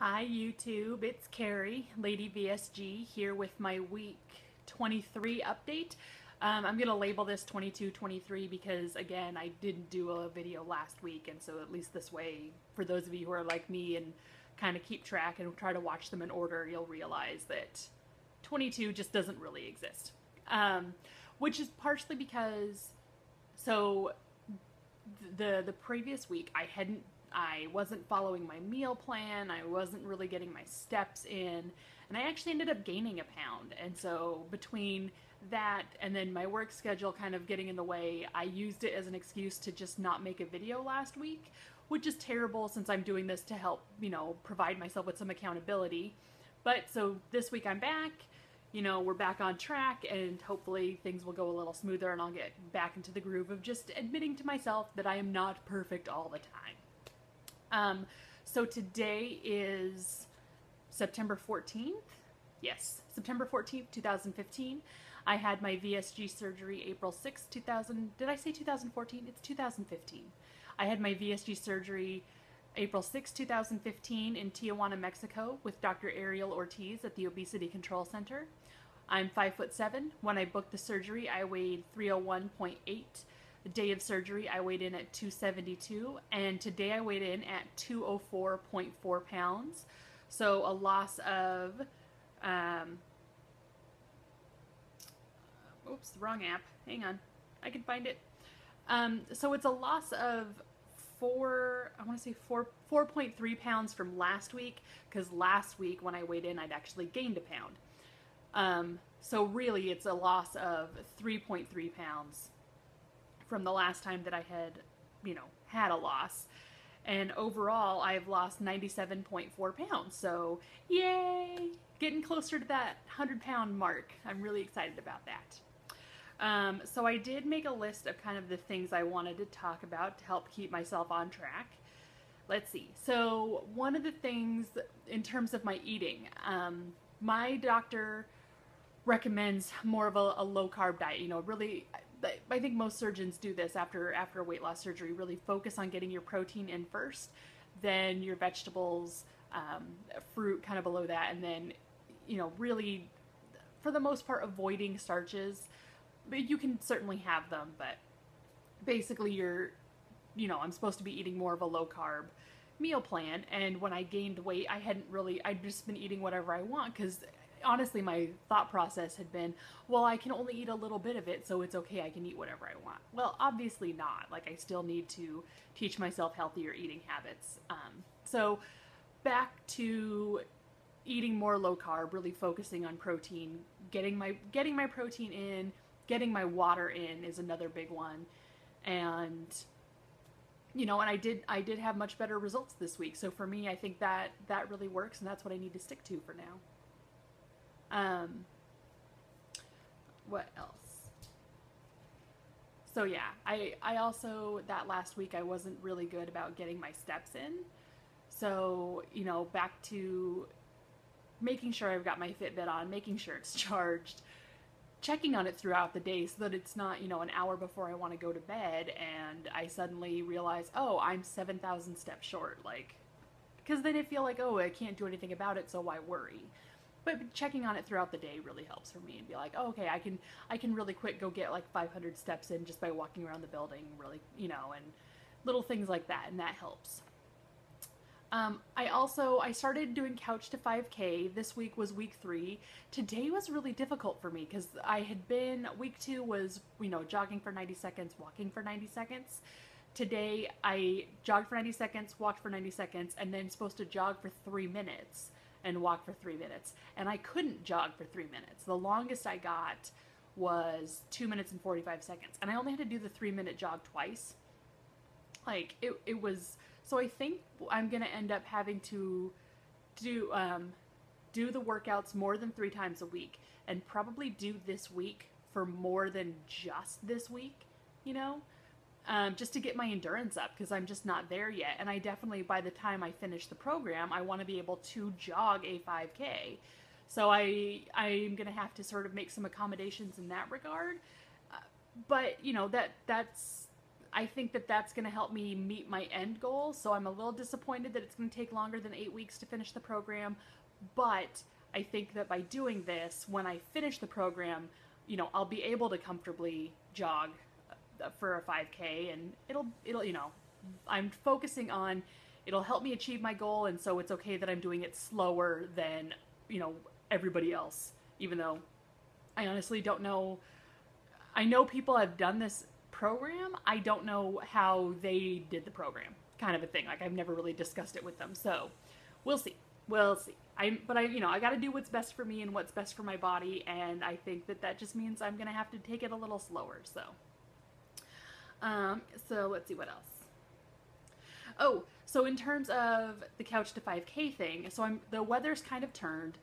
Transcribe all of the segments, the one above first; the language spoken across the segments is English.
Hi YouTube, it's Carrie, Lady VSG, here with my week 23 update. I'm going to label this 22-23 because, again, I didn't do a video last week, and so at least this way, for those of you who are like me and kind of keep track and try to watch them in order, you'll realize that 22 just doesn't really exist. Which is partially because, so the previous week I wasn't following my meal plan. I wasn't really getting my steps in, and I actually ended up gaining a pound. And so between that and then my work schedule kind of getting in the way, I used it as an excuse to just not make a video last week, which is terrible since I'm doing this to help, provide myself with some accountability. But so this week I'm back, we're back on track, and hopefully things will go a little smoother and I'll get back into the groove of just admitting to myself that I am not perfect all the time. So today is September 14th. Yes, September 14th, 2015. I had my VSG surgery April 6th, did I say 2014? It's 2015. I had my VSG surgery April 6th, 2015 in Tijuana, Mexico with Dr. Ariel Ortiz at the Obesity Control Center. I'm 5'7". When I booked the surgery, I weighed 301.8. The day of surgery, I weighed in at 272, and today I weighed in at 204.4 pounds. So a loss of, oops, wrong app. Hang on, I can find it. So it's a loss of 4.3 pounds from last week, because last week when I weighed in, I'd actually gained a pound. So really, it's a loss of 3.3 pounds from the last time that I had, had a loss. And overall, I've lost 97.4 pounds. So, yay! Getting closer to that 100-pound mark. I'm really excited about that. So I did make a list of kind of the things I wanted to talk about to help keep myself on track. Let's see. So one of the things in terms of my eating, my doctor recommends more of a low-carb diet, really. I think most surgeons do this after a weight loss surgery, really focus on getting your protein in first, then your vegetables, fruit kind of below that, and then, really, for the most part, avoiding starches. But you can certainly have them, but basically I'm supposed to be eating more of a low-carb meal plan, and when I gained weight, I'd just been eating whatever I want, because honestly, my thought process had been, well, I can only eat a little bit of it, so it's okay, I can eat whatever I want. Well, obviously not. Like, I still need to teach myself healthier eating habits. So back to eating more low carb, really focusing on protein, getting my protein in, getting my water in is another big one. And and I did have much better results this week. So for me, I think that really works, and that's what I need to stick to for now. What else? So yeah, I also, that last week, I wasn't really good about getting my steps in. So, back to making sure I've got my Fitbit on, making sure it's charged, checking on it throughout the day so that it's not, an hour before I want to go to bed and I suddenly realize, oh, I'm 7,000 steps short. Like, because then I feel like, oh, I can't do anything about it, so why worry? But checking on it throughout the day really helps for me, and be like, oh, okay, I can really quick go get like 500 steps in just by walking around the building, really, and little things like that, and that helps. I started doing couch to 5K. This week was week 3. Today was really difficult for me because week 2 was, jogging for 90 seconds, walking for 90 seconds. Today I jogged for 90 seconds, walked for 90 seconds, and then supposed to jog for 3 minutes and walk for 3 minutes. And I couldn't jog for 3 minutes. The longest I got was 2 minutes and 45 seconds. And I only had to do the 3-minute jog twice. Like, it was, so I think I'm going to end up having to do the workouts more than 3 times a week, and probably do this week for more than just this week, just to get my endurance up, because I'm just not there yet. And I definitely, by the time I finish the program, I want to be able to jog a 5K. So I'm going to have to sort of make some accommodations in that regard. But, that's I think that that's going to help me meet my end goal. So I'm a little disappointed that it's going to take longer than 8 weeks to finish the program. But I think that by doing this, when I finish the program, you know, I'll be able to comfortably jog for a 5K, and it'll, you know, I'm focusing on, it'll help me achieve my goal. And so it's okay that I'm doing it slower than, you know, everybody else, even though I honestly don't know. I know people have done this program. I don't know how they did the program, kind of a thing. Like, I've never really discussed it with them. So we'll see. We'll see. But I, you know, I got to do what's best for me and what's best for my body. And I think that that just means I'm going to have to take it a little slower. So, so let's see what else. Oh, so in terms of the couch to 5K thing, so the weather's kind of turned,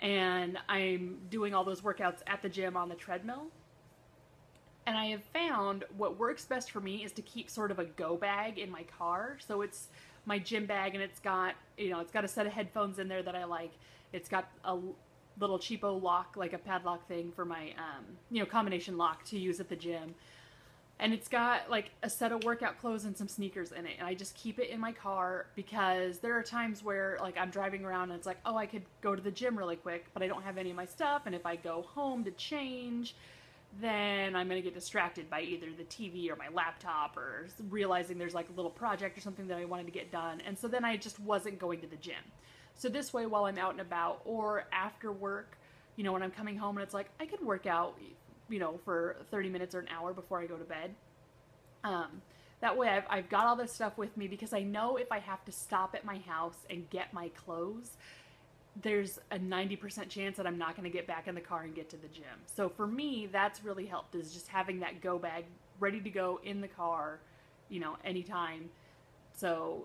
and I'm doing all those workouts at the gym on the treadmill. And I have found what works best for me is to keep sort of a go bag in my car. So it's my gym bag, and it's got, you know, it's got a set of headphones in there that I like. It's got a little cheapo lock, like a padlock thing for my, you know, combination lock to use at the gym. And it's got like a set of workout clothes and some sneakers in it. And I just keep it in my car because there are times where like I'm driving around and it's like, oh, I could go to the gym really quick, but I don't have any of my stuff. And if I go home to change, then I'm going to get distracted by either the TV or my laptop, or realizing there's like a little project or something that I wanted to get done. And so then I just wasn't going to the gym. So this way, while I'm out and about or after work, you know, when I'm coming home and it's like, I could work out, you know, for 30 minutes or an hour before I go to bed. That way I've got all this stuff with me, because I know if I have to stop at my house and get my clothes, there's a 90% chance that I'm not going to get back in the car and get to the gym. So for me, that's really helped, is just having that go bag ready to go in the car, you know, anytime. So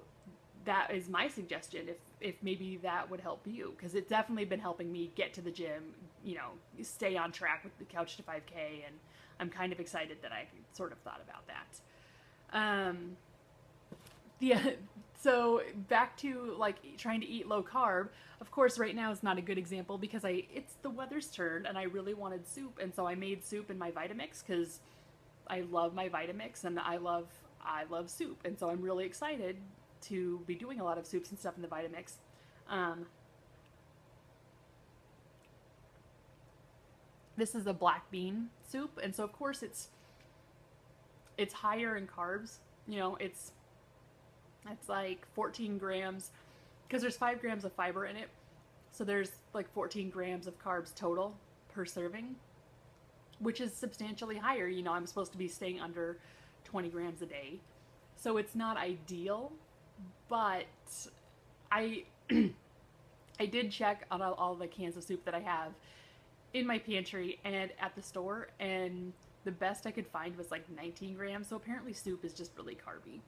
that is my suggestion, if maybe that would help you, because it's definitely been helping me get to the gym, you know, stay on track with the couch to 5K, and I'm kind of excited that I sort of thought about that. Yeah, so back to like trying to eat low carb. Of course, right now is not a good example because it's the weather's turned and I really wanted soup, and so I made soup in my Vitamix because I love my Vitamix and I love soup, and so I'm really excited to be doing a lot of soups and stuff in the Vitamix. This is a black bean soup, and so of course it's higher in carbs. You know, it's like 14 grams, because there's 5 grams of fiber in it. So there's like 14 grams of carbs total per serving, which is substantially higher. You know, I'm supposed to be staying under 20 grams a day. So it's not ideal, but I did check on all the cans of soup that I have in my pantry and at the store, and the best I could find was like 19 grams. So apparently soup is just really carby.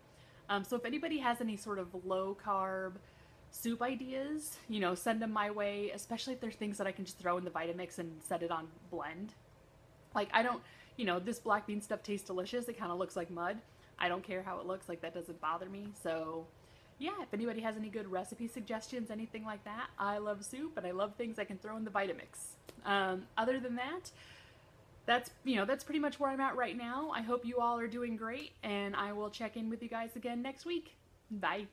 So if anybody has any sort of low carb soup ideas, you know, send them my way, especially if there's things that I can just throw in the Vitamix and set it on blend. Like, I don't, you know, this black bean stuff tastes delicious. It kind of looks like mud. I don't care how it looks. Like, that doesn't bother me. So yeah, if anybody has any good recipe suggestions, anything like that, I love soup and I love things I can throw in the Vitamix. Other than that, that's pretty much where I'm at right now. I hope you all are doing great, and I will check in with you guys again next week. Bye.